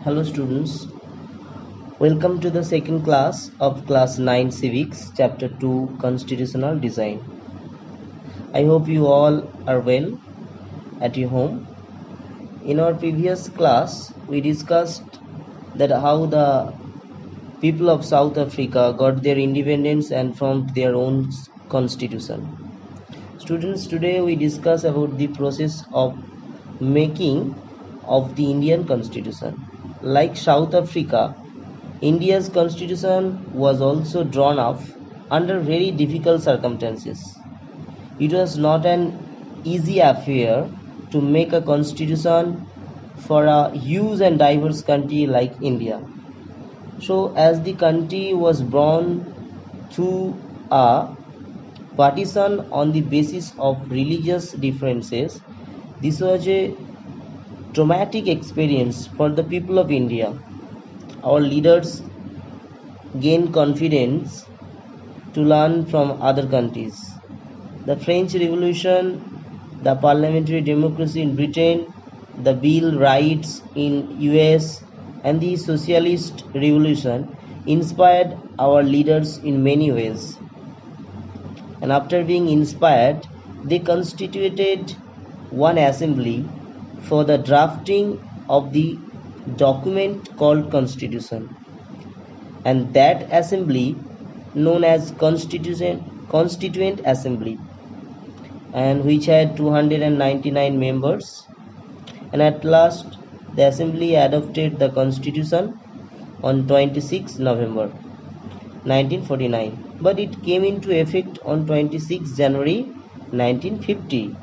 Hello students, welcome to the second class of class 9 civics chapter 2 constitutional design. I hope you all are well at your home. In our previous class we discussed that how the people of South Africa got their independence and formed their own constitution. Students, today we discuss about the process of making of the Indian constitution. Like South Africa, India's constitution was also drawn up under very difficult circumstances. It was not an easy affair to make a constitution for a huge and diverse country like India. So as the country was born through a partition on the basis of religious differences, this was a traumatic experience for the people of India. Our leaders gained confidence to learn from other countries. The French Revolution, the parliamentary democracy in Britain, the Bill Rights in US, and the Socialist Revolution inspired our leaders in many ways. And after being inspired, they constituted one assembly for the drafting of the document called Constitution, and that assembly known as Constituent Assembly, and which had 299 members. And at last the assembly adopted the constitution on 26 November 1949, but it came into effect on 26 January 1950.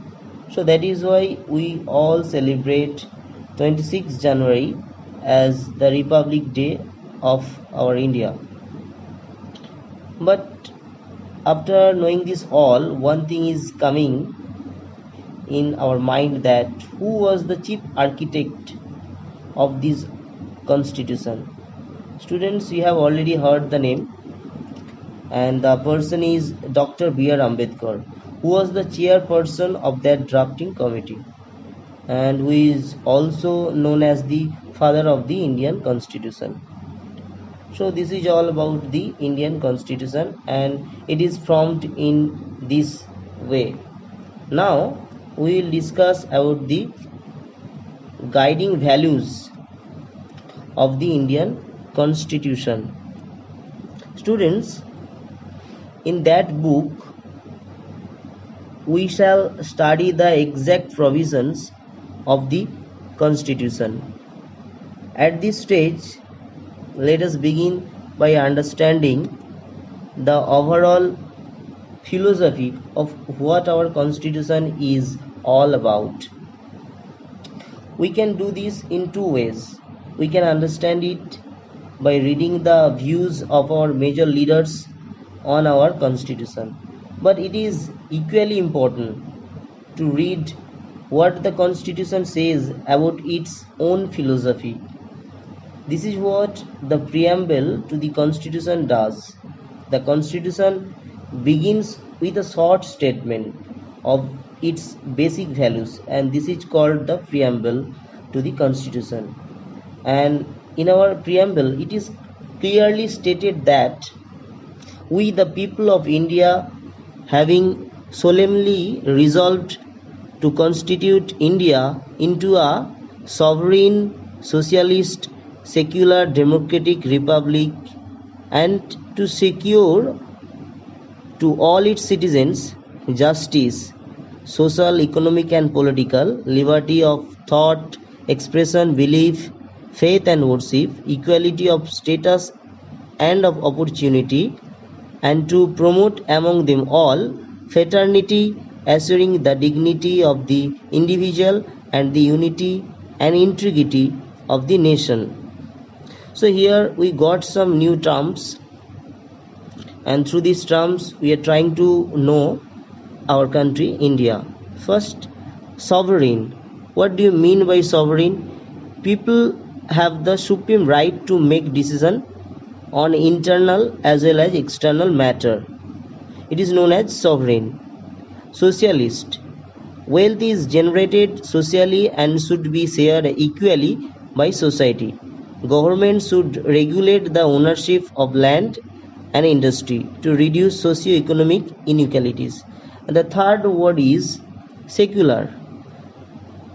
So that is why we all celebrate 26 January as the Republic Day of our India. But after knowing this all, one thing is coming in our mind, that who was the chief architect of this constitution. Students, you have already heard the name, and the person is Dr. B.R. Ambedkar, who was the chairperson of that drafting committee and who is also known as the father of the Indian Constitution. So this is all about the Indian Constitution, and it is formed in this way. Now we will discuss about the guiding values of the Indian Constitution. Students, in that book we shall study the exact provisions of the Constitution. At this stage, let us begin by understanding the overall philosophy of what our Constitution is all about. We can do this in two ways. We can understand it by reading the views of our major leaders on our Constitution, but it is equally important to read what the Constitution says about its own philosophy. This is what the preamble to the Constitution does. The Constitution begins with a short statement of its basic values, and this is called the preamble to the Constitution. And in our preamble, it is clearly stated that we, the people of India, having solemnly resolved to constitute India into a sovereign, socialist, secular, democratic republic, and to secure to all its citizens justice, social, economic, and political, liberty of thought, expression, belief, faith, and worship, equality of status and of opportunity, and to promote among them all fraternity, assuring the dignity of the individual and the unity and integrity of the nation. So here we got some new terms, and through these terms we are trying to know our country, India. First, sovereign. What do you mean by sovereign? People have the supreme right to make decision on internal as well as external matter. It is known as sovereign. Socialist. Wealth is generated socially and should be shared equally by society. Government should regulate the ownership of land and industry to reduce socio-economic inequalities. And the third word is secular.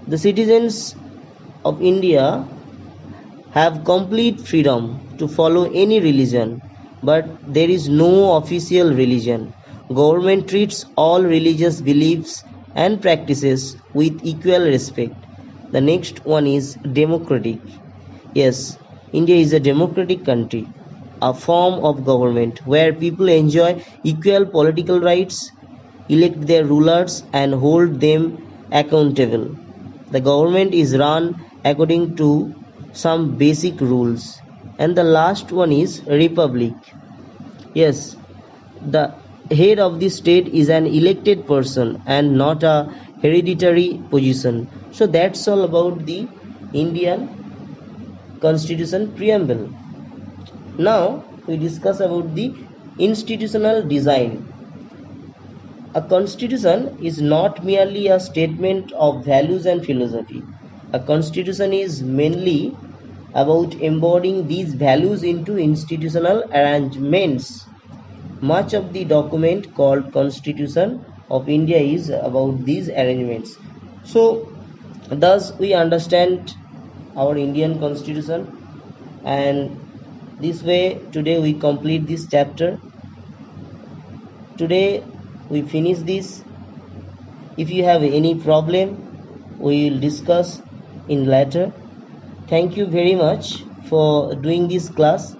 The citizens of India have complete freedom to follow any religion, but there is no official religion. Government treats all religious beliefs and practices with equal respect. The next one is democratic. Yes, India is a democratic country, a form of government where people enjoy equal political rights, elect their rulers, and hold them accountable. The government is run according to some basic rules. And the last one is republic. Yes, the head of the state is an elected person and not a hereditary position. So that's all about the Indian Constitution preamble. Now we discuss about the institutional design. A constitution is not merely a statement of values and philosophy. A constitution is mainly about embodying these values into institutional arrangements. Much of the document called Constitution of India is about these arrangements. So thus we understand our Indian Constitution, and this way today we complete this chapter. Today we finish this. If you have any problem, we will discuss in later. Thank you very much for doing this class.